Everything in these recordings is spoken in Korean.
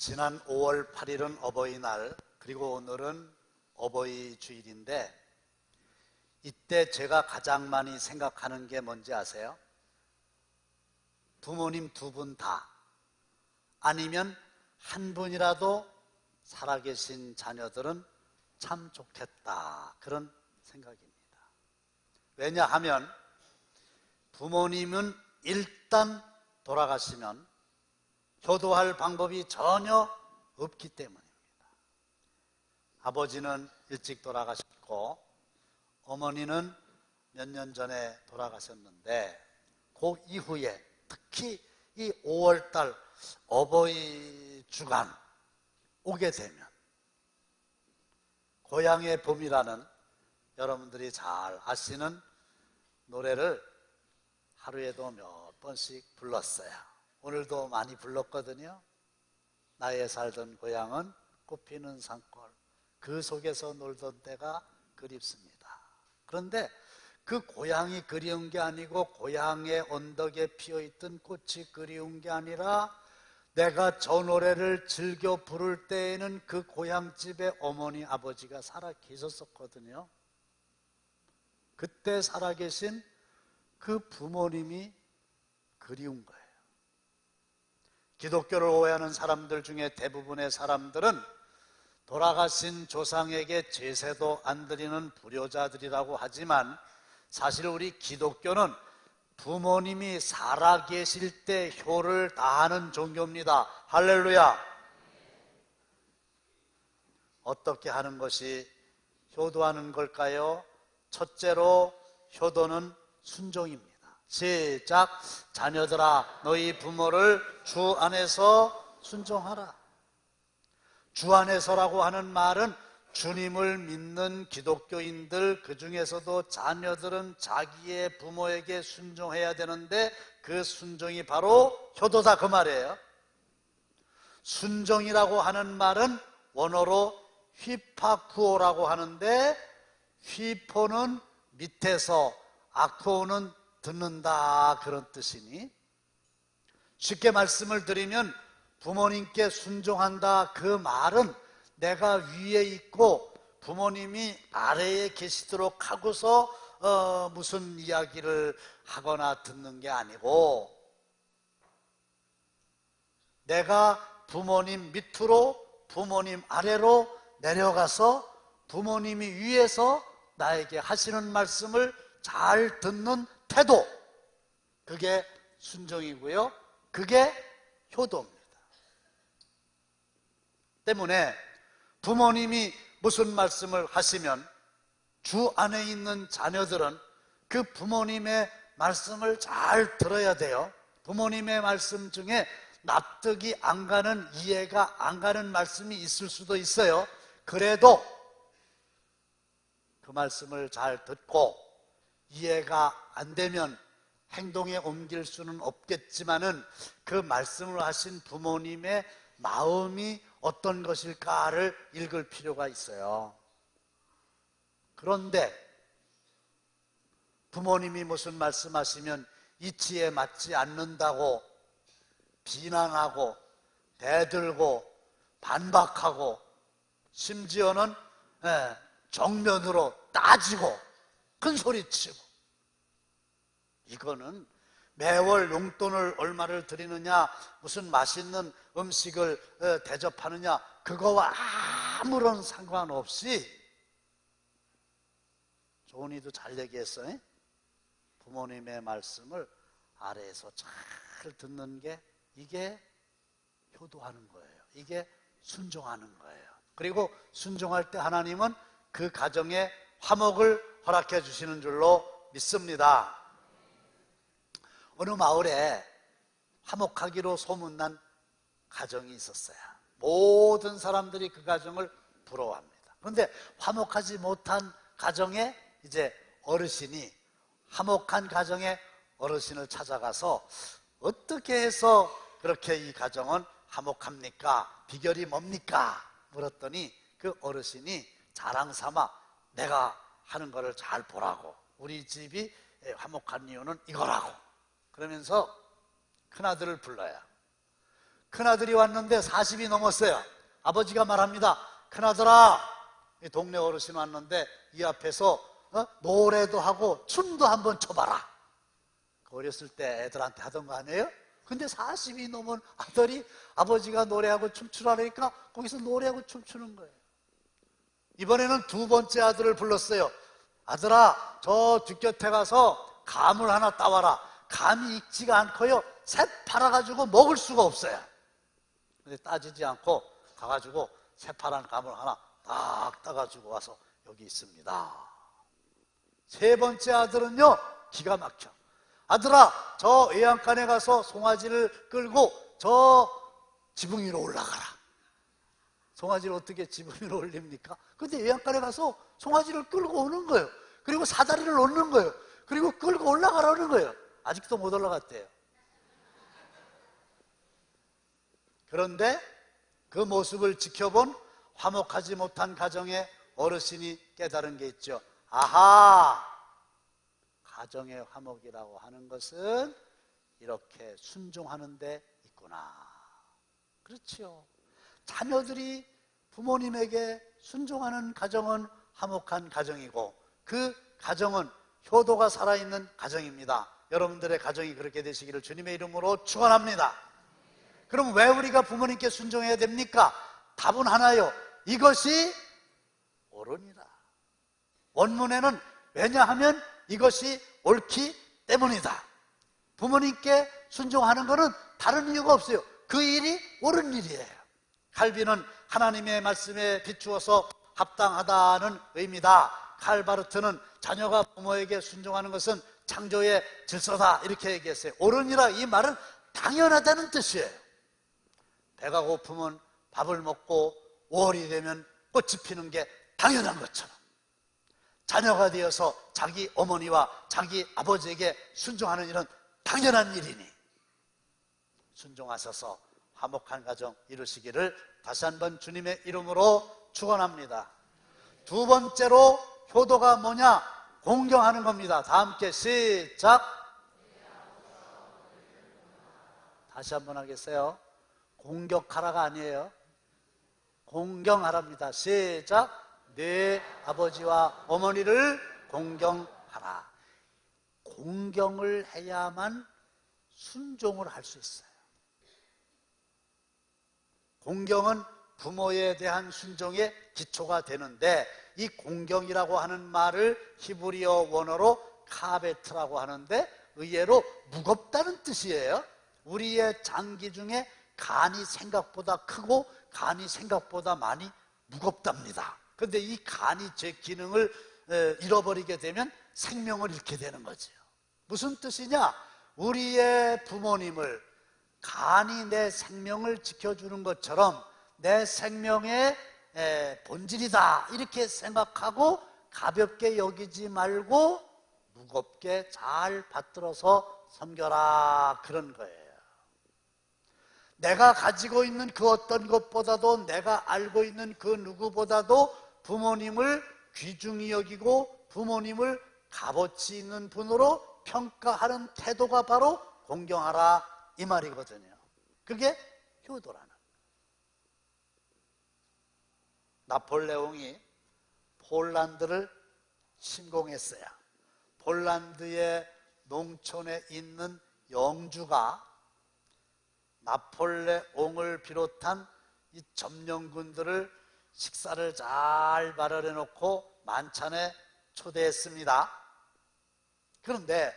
지난 5월 8일은 어버이날, 그리고 오늘은 어버이 주일인데, 이때 제가 가장 많이 생각하는 게 뭔지 아세요? 부모님 두 분 다, 아니면 한 분이라도 살아계신 자녀들은 참 좋겠다, 그런 생각입니다. 왜냐하면 부모님은 일단 돌아가시면 효도할 방법이 전혀 없기 때문입니다. 아버지는 일찍 돌아가셨고 어머니는 몇 년 전에 돌아가셨는데, 그 이후에 특히 이 5월달 어버이 주간 오게 되면 고향의 봄이라는 여러분들이 잘 아시는 노래를 하루에도 몇 번씩 불렀어요. 오늘도 많이 불렀거든요. 나의 살던 고향은 꽃피는 산골, 그 속에서 놀던 때가 그립습니다. 그런데 그 고향이 그리운 게 아니고, 고향의 언덕에 피어있던 꽃이 그리운 게 아니라, 내가 저 노래를 즐겨 부를 때에는 그 고향집에 어머니 아버지가 살아 계셨었거든요. 그때 살아계신 그 부모님이 그리운 거예요. 기독교를 오해하는 사람들 중에 대부분의 사람들은 돌아가신 조상에게 제사도 안 드리는 불효자들이라고 하지만, 사실 우리 기독교는 부모님이 살아계실 때 효를 다하는 종교입니다. 할렐루야. 어떻게 하는 것이 효도하는 걸까요? 첫째로, 효도는 순종입니다. 시작. 자녀들아, 너희 부모를 주 안에서 순종하라. 주 안에서라고 하는 말은 주님을 믿는 기독교인들, 그 중에서도 자녀들은 자기의 부모에게 순종해야 되는데, 그 순종이 바로 효도다, 그 말이에요. 순종이라고 하는 말은 원어로 휘파쿠오라고 하는데, 휘포는 밑에서, 아쿠오는 듣는다, 그런 뜻이니, 쉽게 말씀을 드리면 부모님께 순종한다, 그 말은 내가 위에 있고 부모님이 아래에 계시도록 하고서 무슨 이야기를 하거나 듣는 게 아니고, 내가 부모님 밑으로, 부모님 아래로 내려가서 부모님이 위에서 나에게 하시는 말씀을 잘 듣는 태도, 그게 순종이고요, 그게 효도입니다. 때문에 부모님이 무슨 말씀을 하시면 주 안에 있는 자녀들은 그 부모님의 말씀을 잘 들어야 돼요. 부모님의 말씀 중에 납득이 안 가는, 이해가 안 가는 말씀이 있을 수도 있어요. 그래도 그 말씀을 잘 듣고 이해가 안 되면 행동에 옮길 수는 없겠지만은, 그 말씀을 하신 부모님의 마음이 어떤 것일까를 읽을 필요가 있어요. 그런데 부모님이 무슨 말씀하시면 이치에 맞지 않는다고 비난하고 대들고 반박하고, 심지어는 정면으로 따지고 큰소리치고, 이거는 매월 용돈을 얼마를 드리느냐, 무슨 맛있는 음식을 대접하느냐, 그거와 아무런 상관없이, 조은이도 잘 얘기했어요. 부모님의 말씀을 아래에서 잘 듣는 게, 이게 효도하는 거예요. 이게 순종하는 거예요. 그리고 순종할 때 하나님은 그 가정에 화목을 허락해 주시는 줄로 믿습니다. 어느 마을에 화목하기로 소문난 가정이 있었어요. 모든 사람들이 그 가정을 부러워합니다. 그런데 화목하지 못한 가정에 이제 어르신이, 화목한 가정의 어르신을 찾아가서 어떻게 해서 그렇게 이 가정은 화목합니까? 비결이 뭡니까? 물었더니 그 어르신이 자랑 삼아 내가 하는 거를 잘 보라고, 우리 집이 화목한 이유는 이거라고 그러면서 큰아들을 불러요. 큰아들이 왔는데 40이 넘었어요. 아버지가 말합니다. 큰아들아, 이 동네 어르신 왔는데 이 앞에서 노래도 하고 춤도 한번 춰봐라. 어렸을 때 애들한테 하던 거 아니에요? 근데 40이 넘은 아들이 아버지가 노래하고 춤추라니까 거기서 노래하고 춤추는 거예요. 이번에는 두 번째 아들을 불렀어요. 아들아, 저 뒷곁에 가서 감을 하나 따와라. 감이 익지가 않고요, 새파라가지고 먹을 수가 없어요. 근데 따지지 않고 가가지고 새파란 감을 하나 딱 따가지고 와서 여기 있습니다. 세 번째 아들은요, 기가 막혀. 아들아, 저 외양간에 가서 송아지를 끌고 저 지붕 위로 올라가라. 송아지를 어떻게 지붕 위로 올립니까? 근데 외양간에 가서 송아지를 끌고 오는 거예요. 그리고 사다리를 놓는 거예요. 그리고 끌고 올라가라는 거예요. 아직도 못 올라갔대요. 그런데 그 모습을 지켜본 화목하지 못한 가정의 어르신이 깨달은 게 있죠. 아하! 가정의 화목이라고 하는 것은 이렇게 순종하는 데 있구나. 그렇지요. 자녀들이 부모님에게 순종하는 가정은 화목한 가정이고 그 가정은 효도가 살아있는 가정입니다. 여러분들의 가정이 그렇게 되시기를 주님의 이름으로 축원합니다. 그럼 왜 우리가 부모님께 순종해야 됩니까? 답은 하나요. 이것이 옳으니라. 원문에는 왜냐하면 이것이 옳기 때문이다. 부모님께 순종하는 것은 다른 이유가 없어요. 그 일이 옳은 일이에요. 칼빈은 하나님의 말씀에 비추어서 합당하다는 의미다. 칼바르트는 자녀가 부모에게 순종하는 것은 창조의 질서다 이렇게 얘기했어요. 옳으니라 이 말은 당연하다는 뜻이에요. 배가 고프면 밥을 먹고 5월이 되면 꽃이 피는 게 당연한 것처럼 자녀가 되어서 자기 어머니와 자기 아버지에게 순종하는 일은 당연한 일이니 순종하셔서 화목한 가정 이루시기를 다시 한번 주님의 이름으로 축원합니다. 두 번째로 효도가 뭐냐? 공경하는 겁니다. 다 함께 시작. 다시 한번 하겠어요. 공격하라가 아니에요. 공경하랍니다. 시작. 네 아버지와 어머니를 공경하라. 공경을 해야만 순종을 할 수 있어요. 공경은 부모에 대한 순종의 기초가 되는데 이 공경이라고 하는 말을 히브리어 원어로 카베트라고 하는데 의외로 무겁다는 뜻이에요. 우리의 장기 중에 간이 생각보다 크고 간이 생각보다 많이 무겁답니다. 그런데 이 간이 제 기능을 잃어버리게 되면 생명을 잃게 되는 거죠. 무슨 뜻이냐? 우리의 부모님을 간이 내 생명을 지켜주는 것처럼 내 생명의 본질이다 이렇게 생각하고 가볍게 여기지 말고 무겁게 잘 받들어서 섬겨라 그런 거예요. 내가 가지고 있는 그 어떤 것보다도 내가 알고 있는 그 누구보다도 부모님을 귀중히 여기고 부모님을 값어치 있는 분으로 평가하는 태도가 바로 공경하라 이 말이거든요. 그게 효도라는 거예요. 나폴레옹이 폴란드를 침공했어요. 폴란드의 농촌에 있는 영주가 나폴레옹을 비롯한 이 점령군들을 식사를 잘 마련해 놓고 만찬에 초대했습니다. 그런데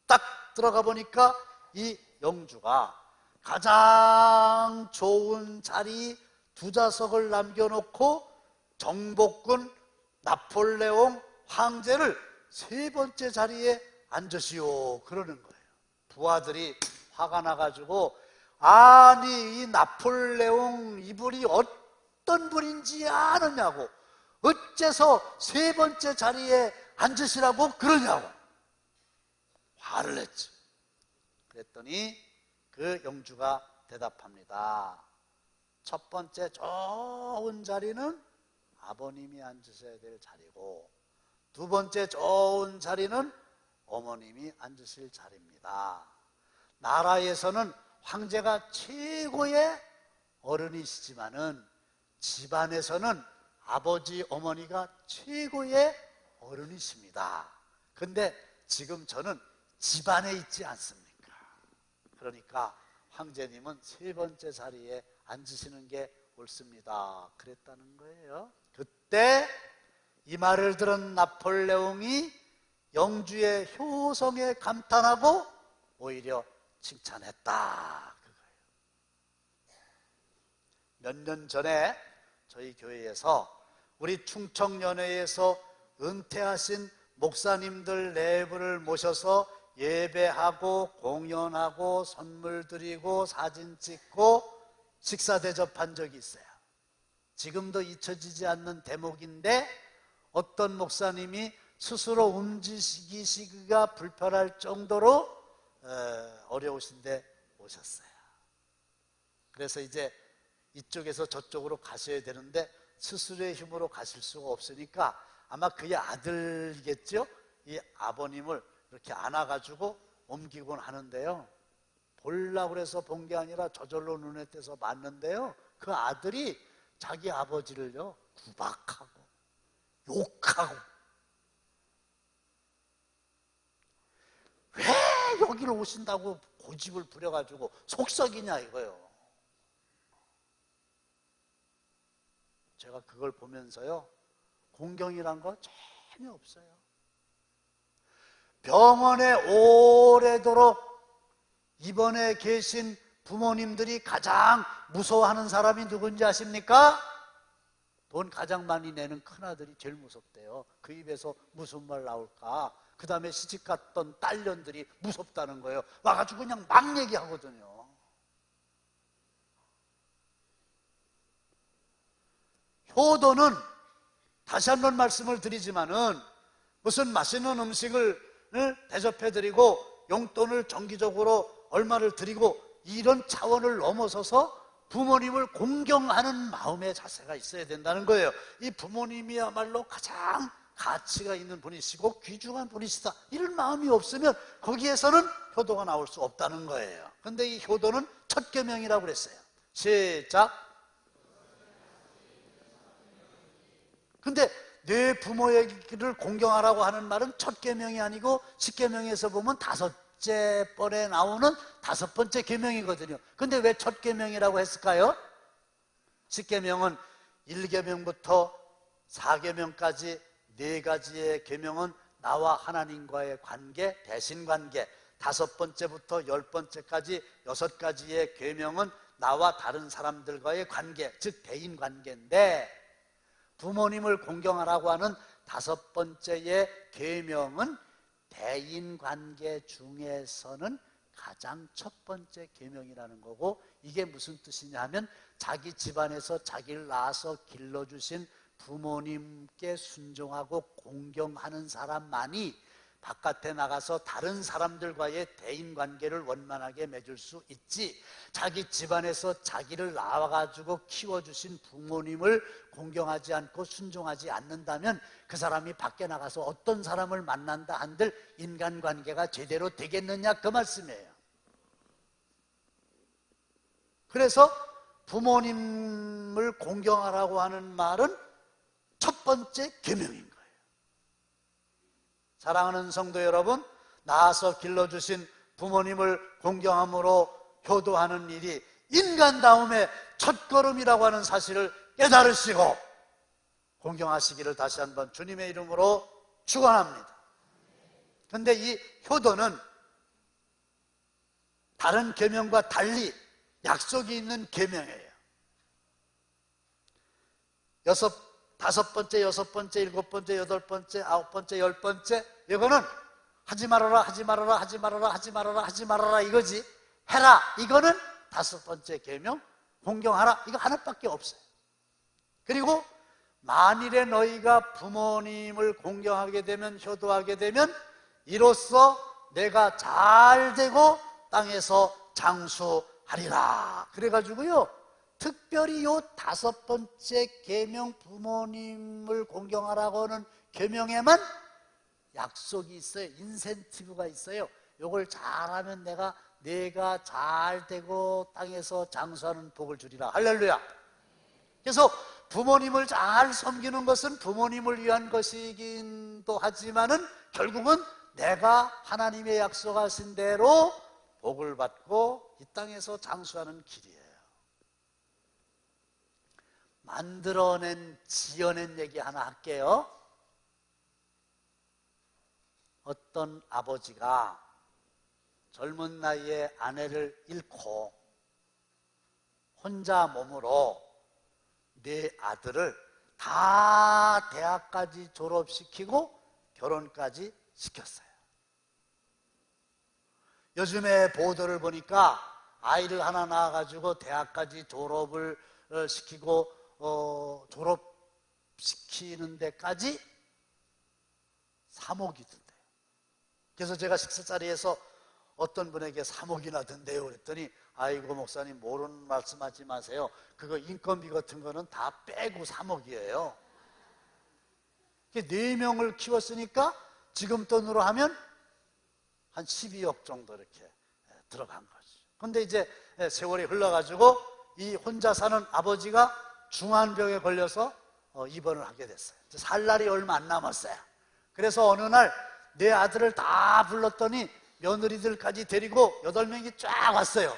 딱 들어가 보니까 이 영주가 가장 좋은 자리 두 좌석을 남겨놓고 정복군 나폴레옹 황제를 세 번째 자리에 앉으시오 그러는 거예요. 부하들이 화가 나가지고 아니 이 나폴레옹 이분이 어떤 분인지 아느냐고 어째서 세 번째 자리에 앉으시라고 그러냐고 화를 냈죠. 그랬더니 그 영주가 대답합니다. 첫 번째 좋은 자리는 아버님이 앉으셔야 될 자리고 두 번째 좋은 자리는 어머님이 앉으실 자리입니다. 나라에서는 황제가 최고의 어른이시지만은 집안에서는 아버지, 어머니가 최고의 어른이십니다. 근데 지금 저는 집안에 있지 않습니까? 그러니까 황제님은 세 번째 자리에 앉으시는 게 옳습니다. 그랬다는 거예요. 그때 이 말을 들은 나폴레옹이 영주의 효성에 감탄하고 오히려 칭찬했다. 그거예요. 몇 년 전에 저희 교회에서 우리 충청연회에서 은퇴하신 목사님들 네 분을 모셔서 예배하고 공연하고 선물 드리고 사진 찍고 식사 대접한 적이 있어요. 지금도 잊혀지지 않는 대목인데 어떤 목사님이 스스로 움직이시기가 불편할 정도로 어려우신데 오셨어요. 그래서 이제 이쪽에서 저쪽으로 가셔야 되는데 스스로의 힘으로 가실 수가 없으니까 아마 그의 아들이겠죠? 이 아버님을 이렇게 안아가지고 옮기곤 하는데요. 보려고 그래서 본 게 아니라 저절로 눈에 띄어서 봤는데요. 그 아들이 자기 아버지를요, 구박하고 욕하고 왜 여기를 오신다고 고집을 부려가지고 속썩이냐 이거요. 제가 그걸 보면서요, 공경이란 거 전혀 없어요. 병원에 오래도록 입원해 계신 부모님들이 가장 무서워하는 사람이 누군지 아십니까? 돈 가장 많이 내는 큰아들이 제일 무섭대요. 그 입에서 무슨 말 나올까? 그 다음에 시집갔던 딸년들이 무섭다는 거예요. 와가지고 그냥 막 얘기하거든요. 효도는 다시 한번 말씀을 드리지만은 무슨 맛있는 음식을 대접해드리고 용돈을 정기적으로 얼마를 드리고 이런 차원을 넘어서서 부모님을 공경하는 마음의 자세가 있어야 된다는 거예요. 이 부모님이야말로 가장 가치가 있는 분이시고 귀중한 분이시다, 이런 마음이 없으면 거기에서는 효도가 나올 수 없다는 거예요. 근데 이 효도는 첫 계명이라고 그랬어요. 시작. 근데 내 부모를 공경하라고 하는 말은 첫 계명이 아니고 십계명에서 보면 다섯째 번에 나오는 다섯 번째 계명이거든요. 근데 왜 첫 계명이라고 했을까요? 십계명은 1계명부터 4계명까지 네 가지의 계명은 나와 하나님과의 관계, 대신관계, 다섯 번째부터 10번째까지 6가지의 계명은 나와 다른 사람들과의 관계, 즉 대인관계인데 부모님을 공경하라고 하는 다섯 번째의 계명은 대인관계 중에서는 가장 첫 번째 계명이라는 거고, 이게 무슨 뜻이냐 하면 자기 집안에서 자기를 낳아서 길러주신 부모님께 순종하고 공경하는 사람만이 바깥에 나가서 다른 사람들과의 대인관계를 원만하게 맺을 수 있지, 자기 집안에서 자기를 낳아가지고 키워주신 부모님을 공경하지 않고 순종하지 않는다면 그 사람이 밖에 나가서 어떤 사람을 만난다 한들 인간관계가 제대로 되겠느냐, 그 말씀이에요. 그래서 부모님을 공경하라고 하는 말은 첫 번째 계명인 거예요. 사랑하는 성도 여러분, 낳아서 길러주신 부모님을 공경함으로 효도하는 일이 인간다움의 첫걸음이라고 하는 사실을 깨달으시고 공경하시기를 다시 한번 주님의 이름으로 축원합니다. 그런데 이 효도는 다른 계명과 달리 약속이 있는 계명이에요. 다섯 번째, 여섯 번째, 일곱 번째, 여덟 번째, 아홉 번째, 열 번째, 이거는 하지 말아라, 하지 말아라, 하지 말아라, 하지 말아라, 하지 말아라 이거지. 해라, 이거는 다섯 번째 계명, 공경하라, 이거 하나밖에 없어요. 그리고 만일에 너희가 부모님을 공경하게 되면, 효도하게 되면 이로써 내가 잘 되고 땅에서 장수하리라. 그래가지고요, 특별히 요 다섯 번째 계명, 부모님을 공경하라고 하는 계명에만 약속이 있어요. 인센티브가 있어요. 요걸 잘하면 내가 내가 잘 되고 땅에서 장수하는 복을 주리라. 할렐루야. 그래서 부모님을 잘 섬기는 것은 부모님을 위한 것이긴도 하지만은 결국은 내가 하나님의 약속하신 대로 복을 받고 이 땅에서 장수하는 길이에요. 만들어낸, 지어낸 얘기 하나 할게요. 어떤 아버지가 젊은 나이에 아내를 잃고 혼자 몸으로 네 아들을 다 대학까지 졸업시키고 결혼까지 시켰어요. 요즘에 보도를 보니까 아이를 하나 낳아가지고 대학까지 졸업을 시키고 졸업시키는 데까지 3억이 든대요. 그래서 제가 식사 자리에서 어떤 분에게 3억이나 든대요 그랬더니 아이고 목사님 모르는 말씀하지 마세요. 그거 인건비 같은 거는 다 빼고 3억이에요. 4명을 키웠으니까 지금 돈으로 하면 한 12억 정도 이렇게 들어간 거죠. 근데 이제 세월이 흘러가지고 이 혼자 사는 아버지가 중환병에 걸려서 입원을 하게 됐어요. 살 날이 얼마 안 남았어요. 그래서 어느 날 내 아들을 다 불렀더니 며느리들까지 데리고 8명이 쫙 왔어요.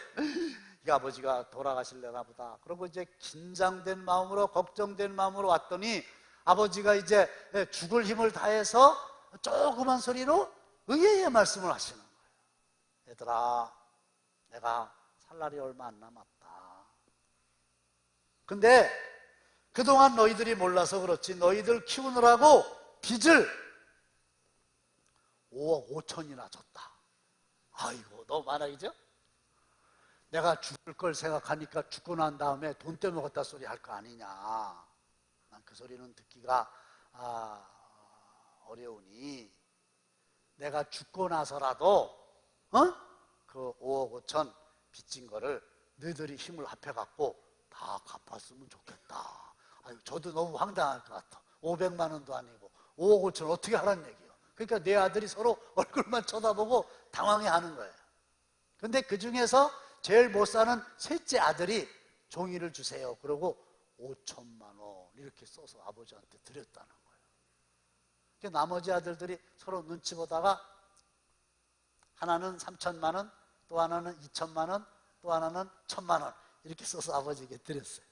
이 아버지가 돌아가실려나 보다. 그리고 이제 긴장된 마음으로, 걱정된 마음으로 왔더니 아버지가 이제 죽을 힘을 다해서 조그만 소리로 의외의 말씀을 하시는 거예요. 얘들아, 내가 살 날이 얼마 안 남았다. 근데 그동안 너희들이 몰라서 그렇지 너희들 키우느라고 빚을 5억 5천이나 졌다. 아이고 너무 많아이죠? 내가 죽을 걸 생각하니까 죽고 난 다음에 돈 떼먹었다 소리 할 거 아니냐. 난 그 소리는 듣기가 어려우니 내가 죽고 나서라도 그 5억 5천 빚진 거를 너희들이 힘을 합해갖고 다 갚았으면 좋겠다. 아유, 저도 너무 황당할 것 같아. 500만 원도 아니고 5억 5천 어떻게 하란 얘기예요. 그러니까 내 아들이 서로 얼굴만 쳐다보고 당황해하는 거예요. 근데 그 중에서 제일 못 사는 셋째 아들이 종이를 주세요. 그러고 5천만 원 이렇게 써서 아버지한테 드렸다는 거예요. 그러니까 나머지 아들들이 서로 눈치 보다가 하나는 3천만 원, 또 하나는 2천만 원, 또 하나는 1,000만 원 이렇게 써서 아버지에게 드렸어요.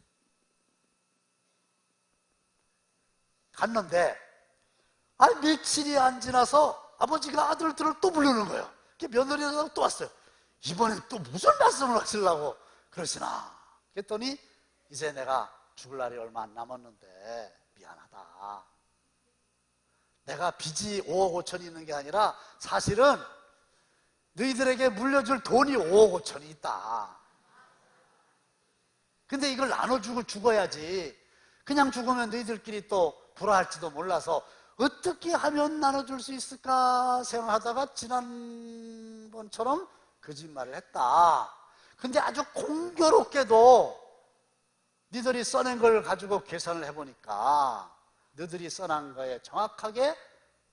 갔는데 며칠이 안 지나서 아버지가 아들들을 또 부르는 거예요. 며느리가 또 왔어요. 이번엔 또 무슨 말씀을 하시려고 그러시나. 그랬더니 이제 내가 죽을 날이 얼마 안 남았는데 미안하다. 내가 빚이 5억 5천이 있는 게 아니라 사실은 너희들에게 물려줄 돈이 5억 5천이 있다. 근데 이걸 나눠주고 죽어야지. 그냥 죽으면 너희들끼리 또 불화할지도 몰라서 어떻게 하면 나눠줄 수 있을까 생각하다가 지난번처럼 거짓말을 했다. 근데 아주 공교롭게도 너희들이 써낸 걸 가지고 계산을 해보니까 너희들이 써난 거에 정확하게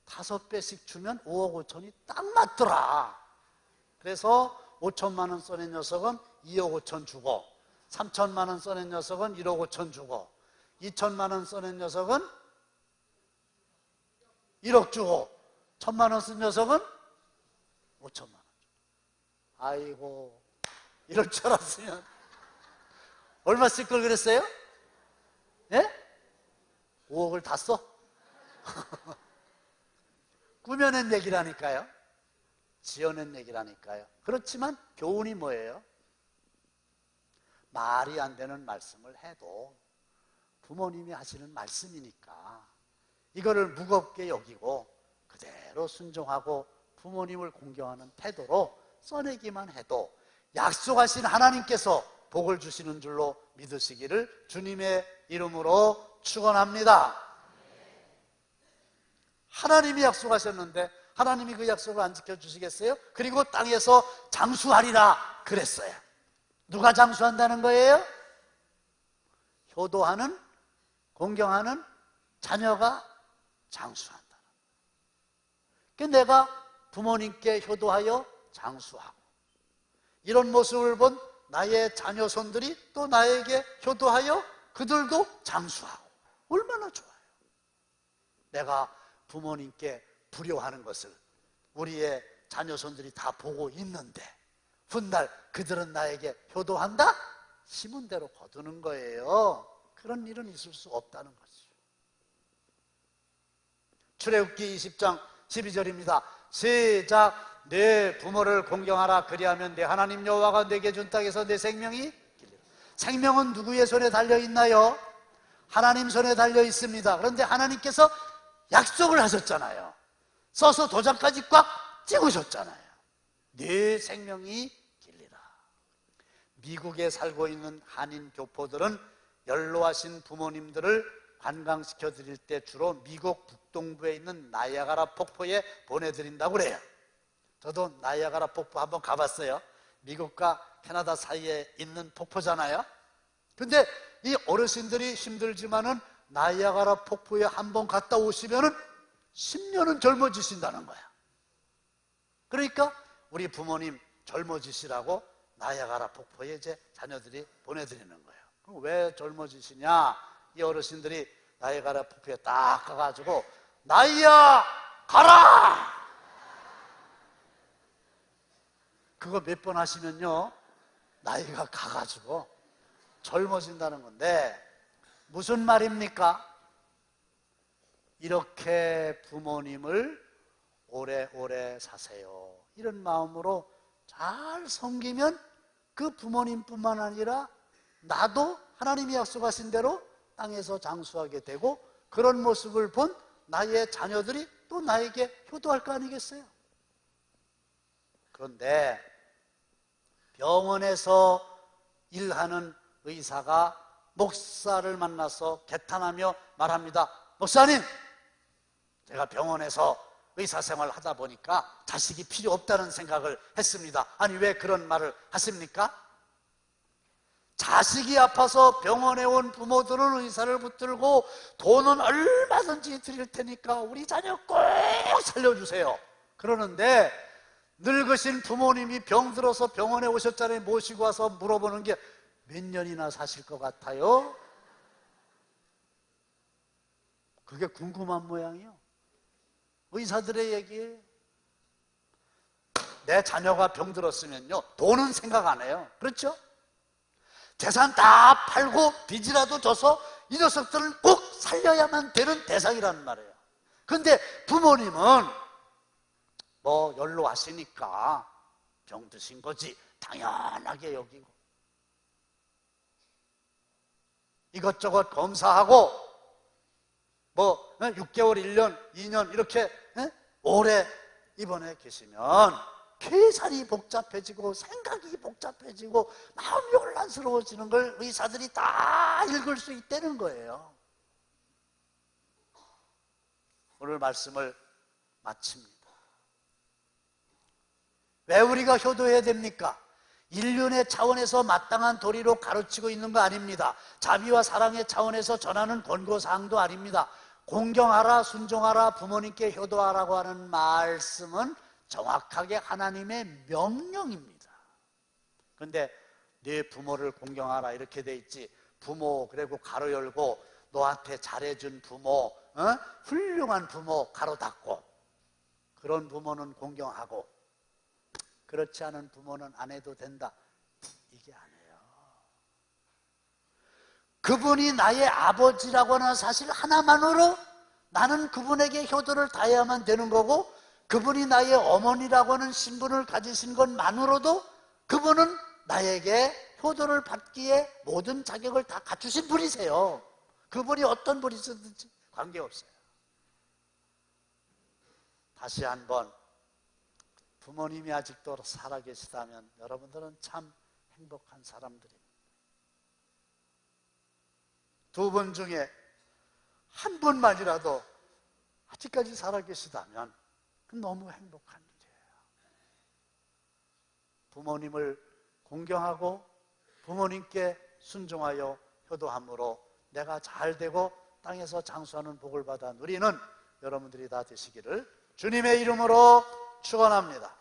5배씩 주면 5억 5천이 딱 맞더라. 그래서 5천만 원 써낸 녀석은 2억 5천 주고 3천만 원 써낸 녀석은 1억 5천 주고 2천만 원 써낸 녀석은 1억 주고 1,000만 원 쓴 녀석은 5천만 원. 아이고 이럴 줄 알았으면 얼마 쓸 걸 그랬어요? 예? 5억을 다 써? 꾸며낸 얘기라니까요. 지어낸 얘기라니까요. 그렇지만 교훈이 뭐예요? 말이 안 되는 말씀을 해도 부모님이 하시는 말씀이니까 이거를 무겁게 여기고 그대로 순종하고 부모님을 공경하는 태도로 써내기만 해도 약속하신 하나님께서 복을 주시는 줄로 믿으시기를 주님의 이름으로 축원합니다. 하나님이 약속하셨는데 하나님이 그 약속을 안 지켜주시겠어요? 그리고 땅에서 장수하리라 그랬어요. 누가 장수한다는 거예요? 효도하는, 공경하는 자녀가 장수한다. 그러니까 내가 부모님께 효도하여 장수하고 이런 모습을 본 나의 자녀손들이 또 나에게 효도하여 그들도 장수하고 얼마나 좋아요. 내가 부모님께 불효하는 것을 우리의 자녀손들이 다 보고 있는데 훗날 그들은 나에게 효도한다? 심은 대로 거두는 거예요. 그런 일은 있을 수 없다는 거죠. 출애굽기 20장 12절입니다. 시작. 내 부모를 공경하라. 그리하면 내 하나님 여호와가 내게 준 땅에서 내 생명이 길리라. 생명은 누구의 손에 달려있나요? 하나님 손에 달려 있습니다. 그런데 하나님께서 약속을 하셨잖아요. 써서 도장까지 꽉 찍으셨잖아요. 네 생명이 길리라. 미국에 살고 있는 한인 교포들은 연로하신 부모님들을 관광시켜 드릴 때 주로 미국 북동부에 있는 나이아가라 폭포에 보내드린다고 그래요. 저도 나이아가라 폭포 한번 가봤어요. 미국과 캐나다 사이에 있는 폭포잖아요. 근데 이 어르신들이 힘들지만은 나이아가라 폭포에 한번 갔다 오시면은 10년은 젊어지신다는 거야. 그러니까 우리 부모님 젊어지시라고 나이아가라 폭포에 이제 자녀들이 보내드리는 거예요. 그럼 왜 젊어지시냐? 이 어르신들이 나이아가라 폭포에 딱 가가지고 나이야 가라! 그거 몇 번 하시면요 나이가 가가지고 젊어진다는 건데 무슨 말입니까? 이렇게 부모님을 오래오래 사세요. 이런 마음으로 잘 섬기면 그 부모님뿐만 아니라 나도 하나님이 약속하신 대로 땅에서 장수하게 되고 그런 모습을 본 나의 자녀들이 또 나에게 효도할 거 아니겠어요? 그런데 병원에서 일하는 의사가 목사를 만나서 개탄하며 말합니다. 목사님, 제가 병원에서 의사생활을 하다 보니까 자식이 필요 없다는 생각을 했습니다. 아니 왜 그런 말을 하십니까? 자식이 아파서 병원에 온 부모들은 의사를 붙들고 돈은 얼마든지 드릴 테니까 우리 자녀 꼭 살려주세요. 그러는데 늙으신 부모님이 병들어서 병원에 오셨잖아요. 모시고 와서 물어보는 게 몇 년이나 사실 것 같아요? 그게 궁금한 모양이요. 의사들의 얘기예요. 내 자녀가 병들었으면요 돈은 생각 안 해요. 그렇죠? 재산 다 팔고 빚이라도 져서 이 녀석들을 꼭 살려야만 되는 대상이라는 말이에요. 그런데 부모님은 뭐 연로하시니까 병드신 거지 당연하게 여기고 이것저것 검사하고 뭐 6개월, 1년, 2년 이렇게 오래 입원해 계시면 계산이 복잡해지고 생각이 복잡해지고 마음이 혼란스러워지는 걸 의사들이 다 읽을 수 있다는 거예요. 오늘 말씀을 마칩니다. 왜 우리가 효도해야 됩니까? 인륜의 차원에서 마땅한 도리로 가르치고 있는 거 아닙니다. 자비와 사랑의 차원에서 전하는 권고사항도 아닙니다. 공경하라, 순종하라, 부모님께 효도하라고 하는 말씀은 정확하게 하나님의 명령입니다. 그런데 네 부모를 공경하라 이렇게 돼 있지. 부모 그리고 가로 열고 너한테 잘해준 부모, 훌륭한 부모 가로 닫고 그런 부모는 공경하고 그렇지 않은 부모는 안 해도 된다. 이게 아니에요. 그분이 나의 아버지라고 하는 사실 하나만으로 나는 그분에게 효도를 다해야만 되는 거고 그분이 나의 어머니라고 하는 신분을 가지신 것만으로도 그분은 나에게 효도를 받기에 모든 자격을 다 갖추신 분이세요. 그분이 어떤 분이든지 관계없어요. 다시 한번 부모님이 아직도 살아계시다면 여러분들은 참 행복한 사람들입니다. 두 분 중에 한 분만이라도 아직까지 살아계시다면 너무 행복한 일이에요. 부모님을 공경하고 부모님께 순종하여 효도함으로 내가 잘되고 땅에서 장수하는 복을 받아 누리는 여러분들이 다 되시기를 주님의 이름으로 축원합니다.